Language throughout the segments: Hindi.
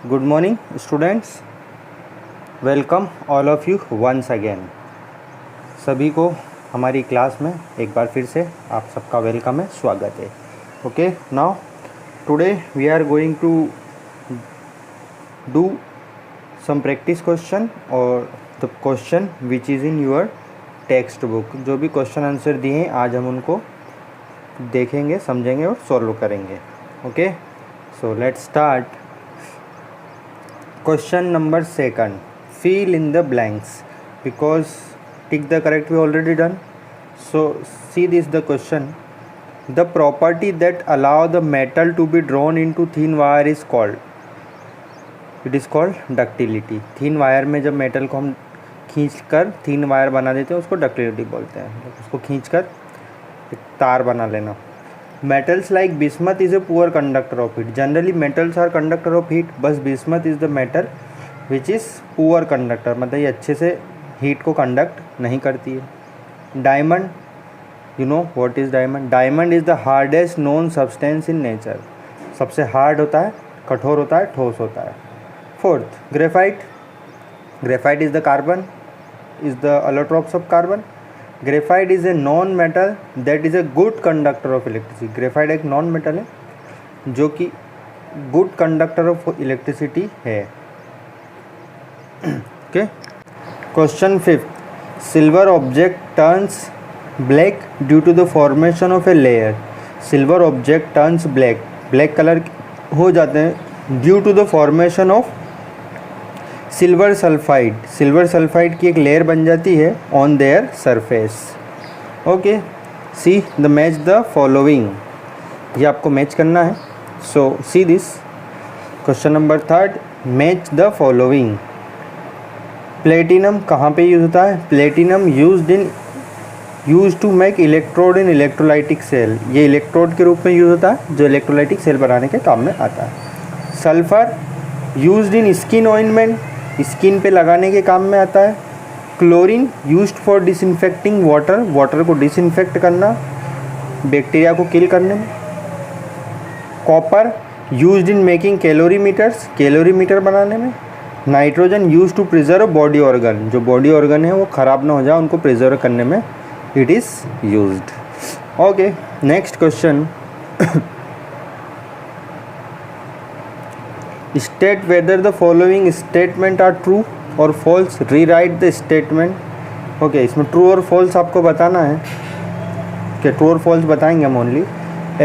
Good morning, students. Welcome all of you once again. सभी को हमारी क्लास में एक बार फिर से आप सबका वेलकम है, स्वागत है. Okay, now today we are going to do some practice question or the question which is in your text book. जो भी क्वेश्चन आंसर दिए हैं आज हम उनको देखेंगे, समझेंगे और सॉल्व करेंगे. Okay, so let's start. Question number 2. Fill in the blanks. Because tick the correct we already done. So see this the question. The property that allow the metal to be drawn into thin wire is called. It is called ductility. Thin wire में जब मेटल को हम खींच कर thin wire बना देते हैं उसको ductility बोलते हैं. उसको खींच कर एक तार बना लेना. Metals like bismuth is a poor conductor of heat. Generally metals are conductor of heat, बस bismuth is the metal which is poor conductor, मतलब ये अच्छे से heat को conduct नहीं करती है. Diamond, you know what is diamond? Diamond is the hardest known substance in nature. सबसे hard होता है, कठोर होता है, ठोस होता है. Fourth, graphite. Graphite is the carbon, is the allotropes of carbon. Graphite is a non metal that is a good conductor of electricity. Graphite एक नॉन मेटल है जो कि गुड कंडक्टर ऑफ इलेक्ट्रिसिटी है. Okay, question 5. Silver object turns black due to the formation of a layer. Silver object turns black, black colour हो जाते हैं due to the formation of silver sulphide. Silver sulphide की एक लेयर बन जाती है on their surface. Okay, C the match the following. ये आपको मैच करना है. So see this question number 3. Match the following. Platinum कहाँ पे यूज होता है? Platinum use to make electrode in electrolytic cell. ये इलेक्ट्रोड के रूप में यूज होता है जो इलेक्ट्रोलाइटिक सेल बनाने के काम में आता है. Sulphur used in skin ointment, skin पे लगाने के काम में आता है. Chlorine used for disinfecting water, water को डिसइंफेक्ट करना, बैक्टीरिया को किल करने में. Copper used in making calorimeters, calorimeter बनाने में. Nitrogen used to preserve body organ, जो बॉडी ऑर्गन है वो ख़राब ना हो जाए उनको प्रिजर्व करने में it is used. Okay, next question. State whether the following statement are true or false. Rewrite the statement. Okay, इसमें true और false आपको बताना है कि true और false बताएंगे हम only.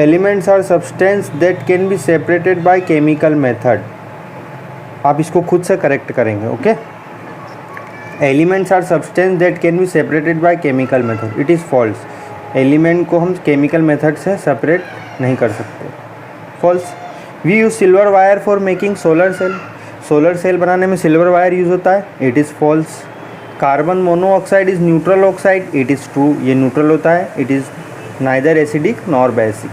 Elements are substance that can be separated by chemical method. आप इसको खुद से करेक्ट करेंगे. Okay, Elements are substance that can be separated by chemical method. It is false. Element को हम chemical method से separate नहीं कर सकते. False. We use silver wire for making solar cell. Solar cell बनाने में सिल्वर वायर यूज़ होता है. It is false. Carbon monoxide is neutral oxide. It is true. ये न्यूट्रल होता है. It is neither acidic nor basic.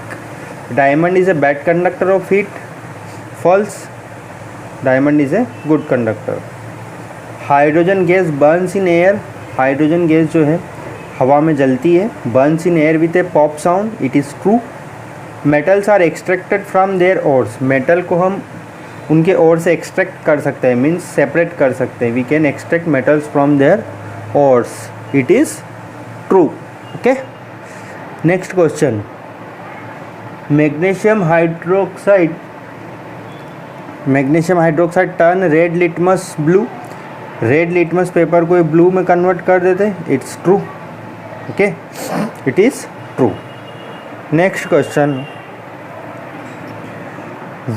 Diamond is a bad conductor of heat. False. Diamond is a good conductor. Hydrogen gas burns in air. Hydrogen gas जो है हवा में जलती है. Burns in air with a pop sound. It is true. Metals are extracted from their ores. Metal को हम उनके ओर से एक्सट्रैक्ट कर सकते हैं, मीन्स सेपरेट कर सकते हैं. We can extract metals from their ores. It is true. Okay, next question. Magnesium hydroxide turn red litmus blue. Red litmus paper को ब्लू में कन्वर्ट कर देते हैं. It's true. Okay, it is true. Next question.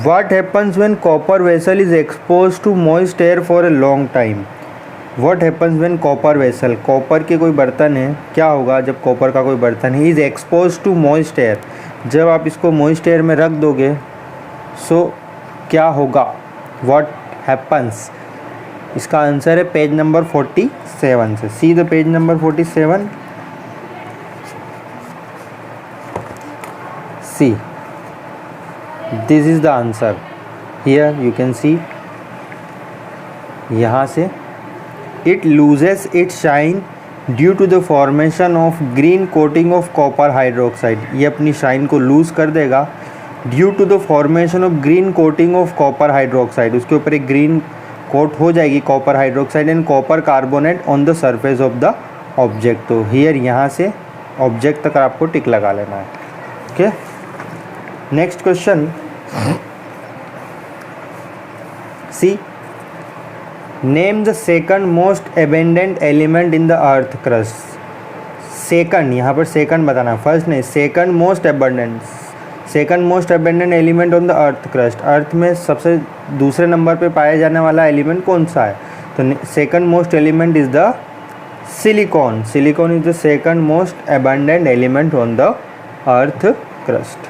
What happens when copper vessel is exposed to moist air for a long time? What happens when copper vessel, copper के कोई बर्तन है, क्या होगा जब कॉपर का कोई बर्तन है is exposed to moist air. जब आप इसको moist air में रख दोगे सो क्या होगा? What happens? इसका आंसर है पेज नंबर 47 से. See the page number 47. See, this is the answer. Here you can see. यहाँ से it loses its shine due to the formation of green coating of copper hydroxide. ये अपनी शाइन को लूज़ कर देगा due to the formation of green coating of copper hydroxide, उसके ऊपर एक ग्रीन कोट हो जाएगी copper hydroxide and copper carbonate on the surface of the object. तो हियर यहाँ से ऑब्जेक्ट तक आपको टिक लगा लेना है। Okay, next question, see name the second most abundant element in the earth crust. Second, यहाँ पर सेकंड बताना, फर्स्ट नहीं, second most abundant, second most abundant element on the earth crust. Earth में सबसे दूसरे नंबर पे पाया जाने वाला एलिमेंट कौन सा है? तो second most element is the silicon. Silicon is the second most abundant element on the earth crust.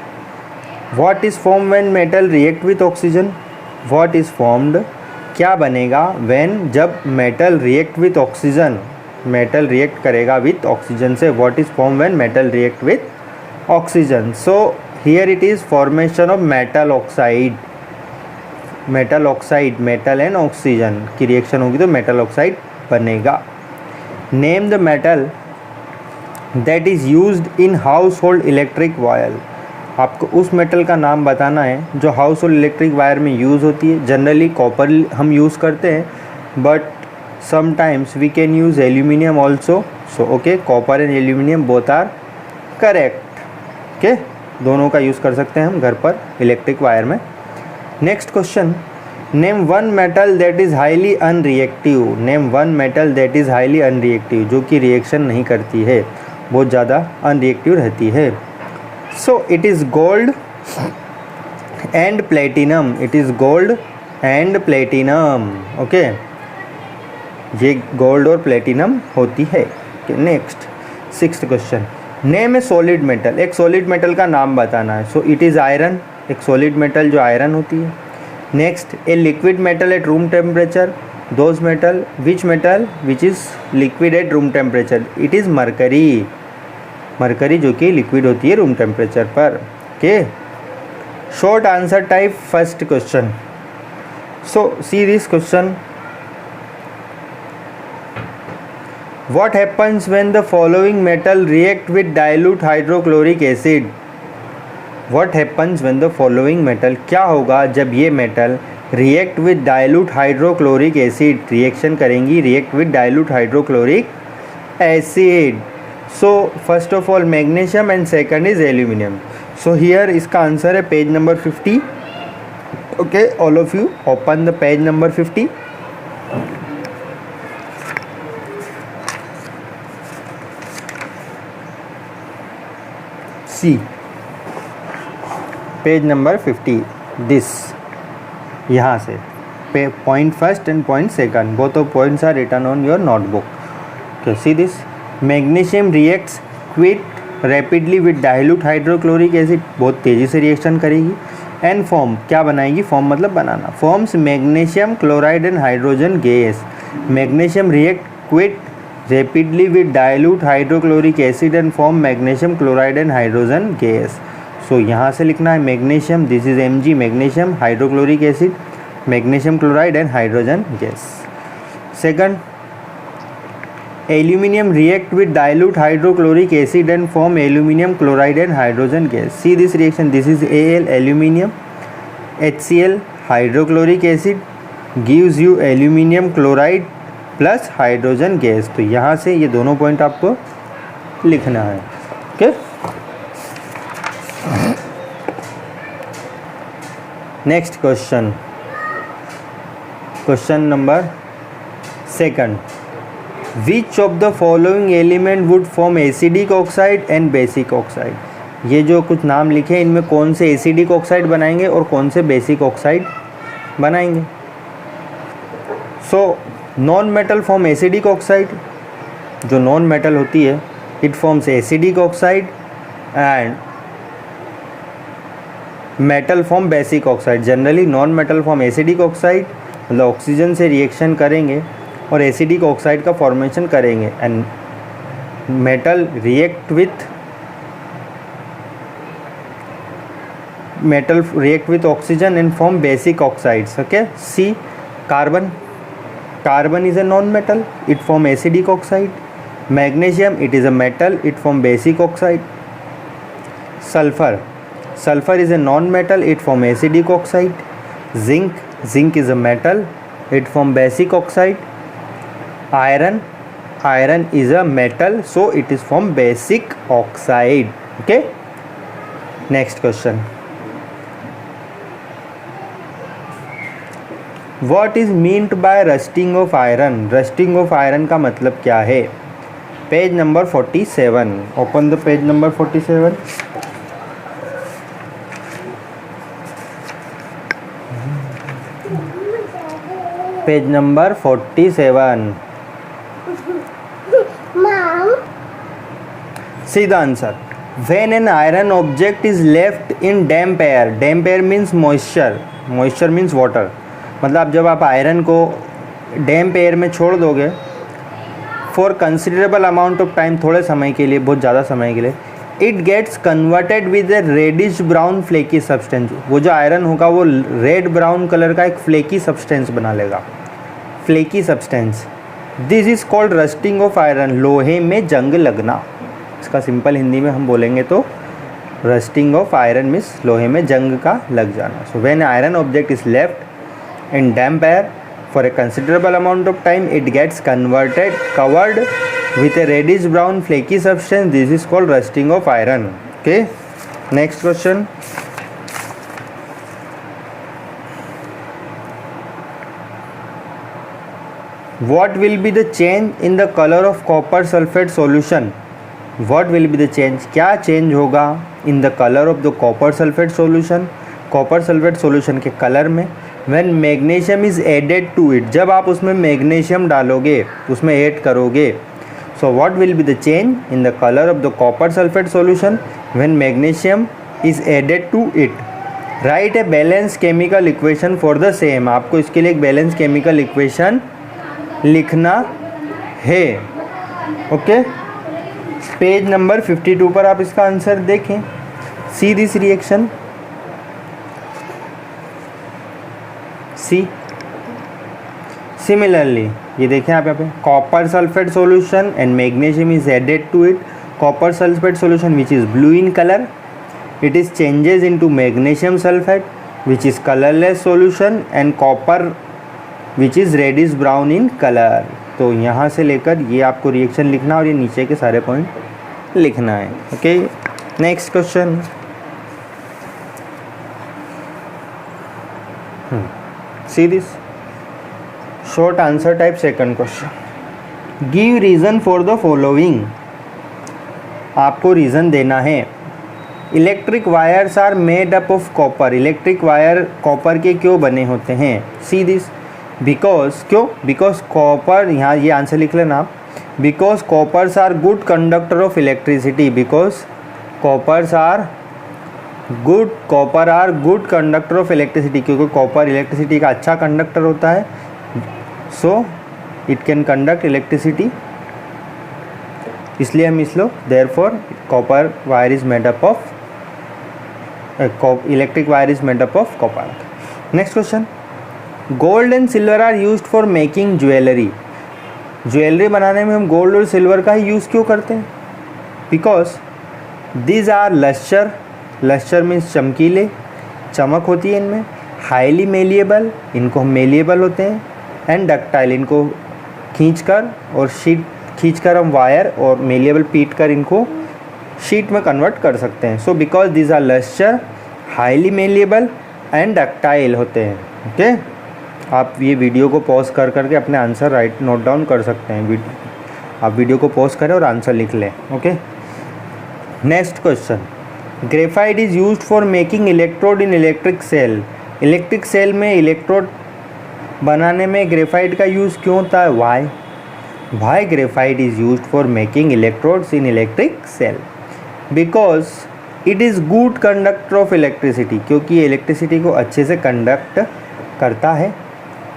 What is form when metal react with oxygen? What is formed, क्या बनेगा व्हेन, जब metal react with oxygen, metal react करेगा विथ ऑक्सीजन से। What is form when metal react with oxygen? So here it is formation of metal oxide. Metal oxide, metal and oxygen की रिएक्शन होगी तो मेटल ऑक्साइड बनेगा। Name the metal that is used in household electric wire. आपको उस मेटल का नाम बताना है जो हाउस होल्ड इलेक्ट्रिक वायर में यूज़ होती है। जनरली कॉपर हम यूज़ करते हैं, but sometimes we can use aluminium also. So okay, copper and aluminium both are correct. Okay, दोनों का यूज़ कर सकते हैं हम घर पर इलेक्ट्रिक वायर में। Next question, name one metal that is highly unreactive. Name one metal that is highly unreactive, जो कि रिएक्शन नहीं करती है, बहुत ज़्यादा अनरिएक्टिव रहती है। So it is gold and platinum. It is gold and platinum. Okay, ये गोल्ड और प्लेटिनम होती है। नेक्स्ट सिक्स्थ क्वेश्चन, नेम ए सॉलिड मेटल। एक सॉलिड मेटल का नाम बताना है। सो इट इज़ आयरन, एक सॉलिड मेटल जो आयरन होती है। Next, a liquid metal at room temperature. Those metal, which metal which is liquid at room temperature? It is mercury. Mercury जो कि लिक्विड होती है रूम टेम्परेचर पर। Okay, short answer type first question. So see this question, what happens when the following metal react with dilute hydrochloric acid? What happens when the following metal, क्या होगा जब ये metal react with dilute hydrochloric acid, reaction करेंगी react with dilute hydrochloric acid? So first of all magnesium and second is aluminium. So here इसका आंसर है page number 50। Okay, all of you open the page number 50। See page number 50, this, यहाँ से point first and point second, both of points are written on your notebook. Okay, see this, magnesium reacts quick rapidly with dilute hydrochloric acid, बहुत तेज़ी से रिएक्शन करेगी। एंड फॉर्म, क्या बनाएगी? फॉर्म मतलब बनाना। Forms magnesium chloride and hydrogen gas. Magnesium react quick rapidly with dilute hydrochloric acid and form magnesium chloride and hydrogen gas. So यहाँ से लिखना है magnesium, this is Mg, magnesium, hydrochloric acid, magnesium chloride and hydrogen gas. Second, aluminium react with dilute hydrochloric acid and form aluminium chloride and hydrogen gas. See this reaction, this is Al, aluminium, HCl, hydrochloric acid gives you aluminium chloride plus hydrogen gas. तो यहाँ से ये दोनों पॉइंट आपको लिखना है। Okay, next question, question number second, which of the following element would form acidic oxide and basic oxide? ये जो कुछ नाम लिखे इनमें कौन से एसिडिक ऑक्साइड बनाएंगे और कौन से बेसिक ऑक्साइड बनाएंगे? So non metal form acidic oxide, जो नॉन मेटल होती है it forms acidic oxide and metal form basic oxide. Generally non metal form acidic oxide, मतलब ऑक्सीजन से रिएक्शन करेंगे और एसिडिक ऑक्साइड का फॉर्मेशन करेंगे, and metal react with oxygen and form basic oxides. Okay, see carbon, carbon is a non-metal, it form acidic oxide. Magnesium, it is a metal, it form basic oxide. Sulfur, Sulfur is a non-metal, it form acidic oxide. Zinc is a metal, it form basic oxide. Iron is a metal, so it is from basic oxide. Okay, next question. What is meant by rusting of iron? Rusting of iron का मतलब क्या है? Page number 47. Open the page number 47. Page number 47. See the answer. When an iron object is left in damp air means moisture. Moisture means water. मतलब जब आप आयरन को डैम्प एयर में छोड़ दोगे for considerable amount of time, थोड़े समय के लिए, बहुत ज़्यादा समय के लिए, it gets converted with a reddish brown flaky substance. वो जो आयरन होगा वो रेड ब्राउन कलर का एक फ्लेकी सब्सटेंस बना लेगा, flaky substance. This is called rusting of iron. लोहे में जंग लगना, इसका सिंपल हिंदी में हम बोलेंगे तो रस्टिंग ऑफ आयरन मीन्स लोहे में जंग का लग जाना. So when iron object is left in damp air for a considerable amount of time, it gets covered with a reddish brown flaky substance. This is called rusting of iron. Okay, next question. What will be the change in the color of copper sulfate solution? What will be the change? क्या change होगा in the color of the copper sulfate solution? copper sulfate solution के कलर में. When magnesium is added to it, जब आप उसमें मैग्नीशियम डालोगे, उसमें ऐड करोगे, so what will be the change in the color of the copper sulfate solution when magnesium is added to it? Write a balanced chemical equation for the same. आपको इसके लिए एक बैलेंस केमिकल इक्वेशन लिखना है. ओके, पेज नंबर 52 पर आप इसका आंसर देखें. See this reaction. Similarly, ये देखें आप यहाँ पे copper sulphate solution and magnesium is added to it. Copper sulphate solution which is blue in colour, it is changes into magnesium sulphate which is colourless solution and copper which is reddish brown in colour. तो यहाँ से लेकर ये आपको रिएक्शन लिखना और ये नीचे के सारे पॉइंट लिखना है. Okay, next question. See this short answer type second question. Give reason for the following. आपको रीज़न देना है. Electric wires are made up of copper. Electric wire copper के क्यों बने होते हैं? See this. बिकॉज, क्यों? बिकॉज कॉपर, यहाँ ये आंसर लिख लेना आप. Because coppers are good conductor of electricity. Because copper are good conductor of electricity, क्योंकि कॉपर इलेक्ट्रिसिटी का अच्छा कंडक्टर होता है. So it can conduct electricity, इसलिए हम इस लो therefore copper wire is made up of electric wire is made up of copper. Next question. Gold and silver are used for making jewellery. Jewellery बनाने में हम गोल्ड और सिल्वर का ही यूज़ क्यों करते हैं? Because these are lustre. Lustre means चमकीले, चमक होती है इनमें. हाईली मेलिएबल, इनको हम मेलिएबल होते हैं. एंड डक्टाइल, इनको खींचकर और शीट खींचकर हम वायर और मेलिएबल पीट कर इनको शीट में कन्वर्ट कर सकते हैं. So because these are lustre, highly malleable and ductile होते हैं. ओके, आप ये वीडियो को पॉज कर करके अपने आंसर नोट डाउन कर सकते हैं. आप वीडियो को पॉज करें और आंसर लिख लें. Okay, next question. Graphite is used for making electrode in electric cell. Electric cell में इलेक्ट्रोड बनाने में ग्रेफाइट का यूज़ क्यों होता है? Why graphite is used for making electrodes in electric cell? Because it is good conductor of electricity, क्योंकि ये इलेक्ट्रिसिटी को अच्छे से कंडक्ट करता है.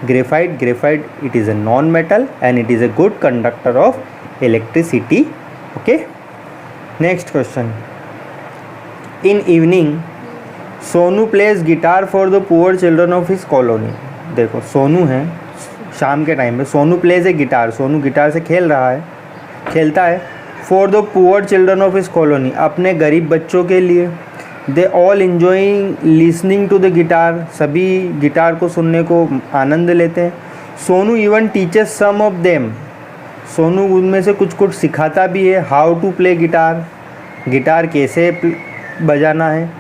Graphite it is a non metal and it is a good conductor of electricity. Okay, next question. In evening Sonu plays guitar for the poor children of his colony. देखो सोनू है, शाम के टाइम में Sonu plays a guitar. Sonu guitar से खेलता है for the poor children of his colony, अपने गरीब बच्चों के लिए. They all enjoying listening to the guitar, सभी गिटार को सुनने को आनंद लेते हैं। Sonu even teachers some of them, Sonu उनमें से कुछ कुछ सिखाता भी है। How to play guitar, guitar कैसे बजाना है,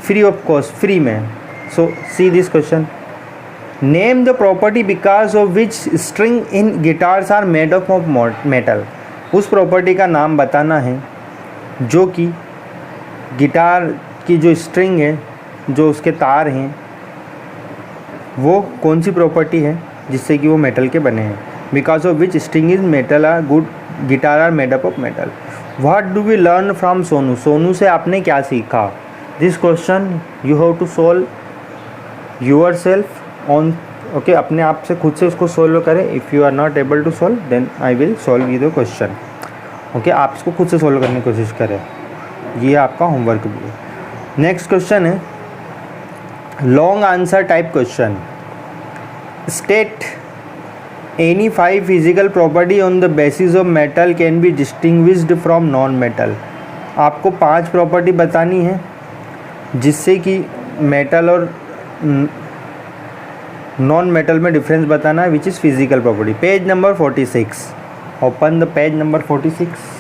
फ्री ऑफ कॉस्ट, फ्री में। So see this question, name the property because of which string in guitars are made of metal, उस प्रॉपर्टी का नाम बताना है जो कि गिटार की जो स्ट्रिंग है, जो उसके तार हैं, वो कौन सी प्रॉपर्टी है जिससे कि वो मेटल के बने हैं। Because of which string is metal are good guitar are made up of metal. What do we learn from Sonu, Sonu से आपने क्या सीखा। This question you have to solve yourself on, okay, अपने आप से खुद से उसको सोल्व करें। If you are not able to solve then I will solve you the question, okay. आप इसको खुद से सोल्व करने की कोशिश करें, ये आपका होमवर्क भी है। नेक्स्ट क्वेश्चन है long answer type question. State any 5 physical property on the basis of metal can be distinguished from non metal. आपको 5 प्रॉपर्टी बतानी है जिससे कि मेटल और नॉन मेटल में डिफरेंस बताना है, which is physical property. Page number 46, open the page number 46।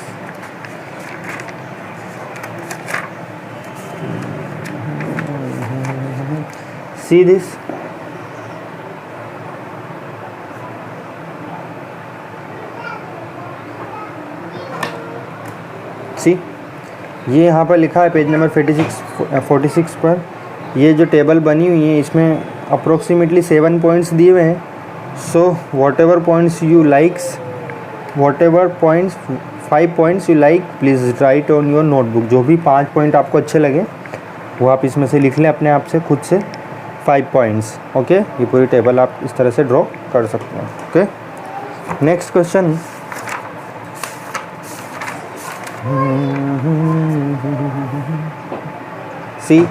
See this, see, ये यहाँ पर लिखा है पेज नंबर 46 पर, ये जो टेबल बनी हुई है इसमें अप्रोक्सीमेटली 7 पॉइंट्स दिए हुए हैं। So what ever points you likes, what ever points 5 points you like, please write on your notebook. जो भी 5 पॉइंट आपको अच्छे लगे वो आप इसमें से लिख लें अपने आप से, खुद से 5 पॉइंट्स, ओके। ये पूरी टेबल आप इस तरह से ड्रॉ कर सकते हैं, okay. Next question, see,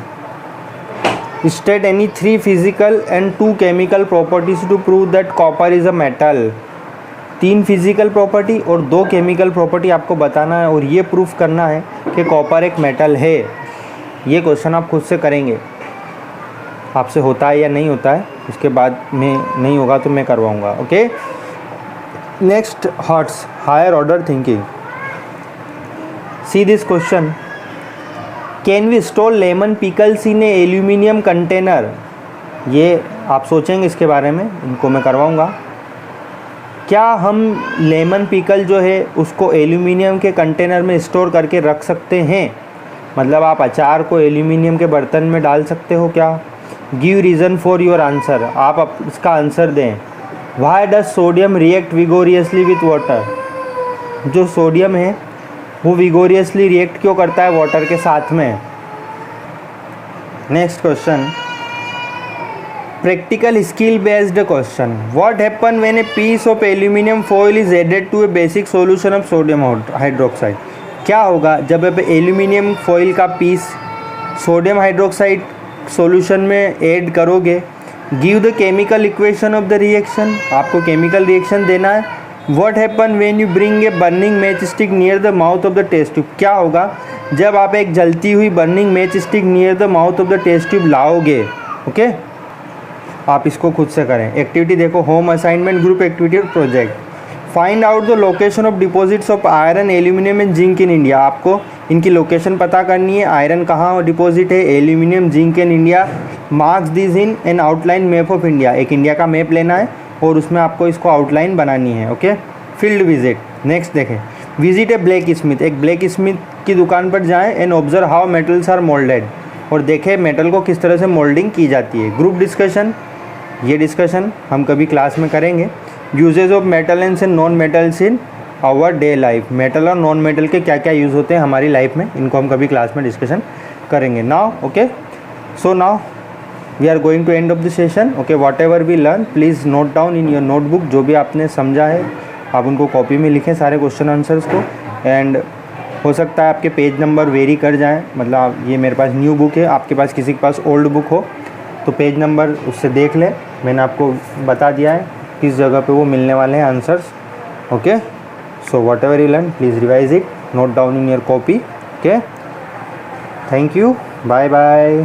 state any 3 physical and 2 chemical properties to prove that copper is a metal. 3 physical property और 2 केमिकल प्रॉपर्टी आपको बताना है और ये प्रूफ करना है कि कॉपर एक मेटल है। ये क्वेश्चन आप खुद से करेंगे, आपसे होता है या नहीं होता है, उसके बाद में नहीं होगा तो मैं करवाऊँगा, okay. Next, HOTS higher order thinking. See this question, can we store lemon pickles in a aluminium container. ये आप सोचेंगे इसके बारे में, इनको मैं करवाऊँगा। क्या हम लेमन पिकल जो है उसको एल्यूमिनियम के कंटेनर में स्टोर करके रख सकते हैं, मतलब आप अचार को एल्यूमिनियम के बर्तन में डाल सकते हो क्या। Give reason for your answer, आप इसका आंसर दें। Why does sodium react vigorously with water, जो सोडियम है वो विगोरियसली रिएक्ट क्यों करता है वाटर के साथ में। Next question, practical skill based question. What happen when a piece of aluminium foil is added to a basic solution of sodium hydroxide. क्या होगा जब आप एल्यूमिनियम फॉइल का पीस सोडियम हाइड्रोक्साइड सॉल्यूशन में ऐड करोगे। Give the chemical equation of the reaction, आपको केमिकल रिएक्शन देना है। What happen when you bring a burning matchstick near the mouth of the test tube. क्या होगा जब आप एक जलती हुई burning matchstick near the mouth of the test tube लाओगे, ओके। आप इसको खुद से करें। एक्टिविटी देखो, होम असाइनमेंट, ग्रुप एक्टिविटी और project. Find out the location of deposits of iron, aluminium and zinc in India. आपको इनकी लोकेशन पता करनी है, आयरन कहाँ डिपॉजिट है, aluminium, zinc in India. Marks this in an outline map of India. एक इंडिया का मैप लेना है और उसमें आपको इसको आउटलाइन बनानी है, ओके। Field visit. नेक्स्ट देखें, विजिट ए ब्लैक स्मिथ। एक ब्लैक स्मिथ की दुकान पर जाएं and observe how metals are moulded, और देखें मेटल को किस तरह से मोल्डिंग की जाती है। ग्रुप डिस्कशन, ये डिस्कशन हम कभी क्लास में करेंगे। Uses of metals and non metals in our day life. Metal और नॉन मेटल के क्या क्या यूज़ होते हैं हमारी लाइफ में, इनको हम कभी क्लास में डिस्कशन करेंगे। Now okay, so now we are going to end of the session, okay. Whatever we learn please note down in your notebook. जो भी आपने समझा है आप उनको कॉपी में लिखें, सारे क्वेश्चन आंसर्स को। एंड हो सकता है आपके पेज नंबर वेरी कर जाएँ, मतलब ये मेरे पास न्यू बुक है, आपके पास किसी के पास ओल्ड बुक हो तो पेज नंबर उससे देख लें। मैंने आपको बता दिया है किस जगह पे वो मिलने वाले हैं answers, okay. So whatever you learn please revise it, note down in your copy, okay. Thank you, bye bye.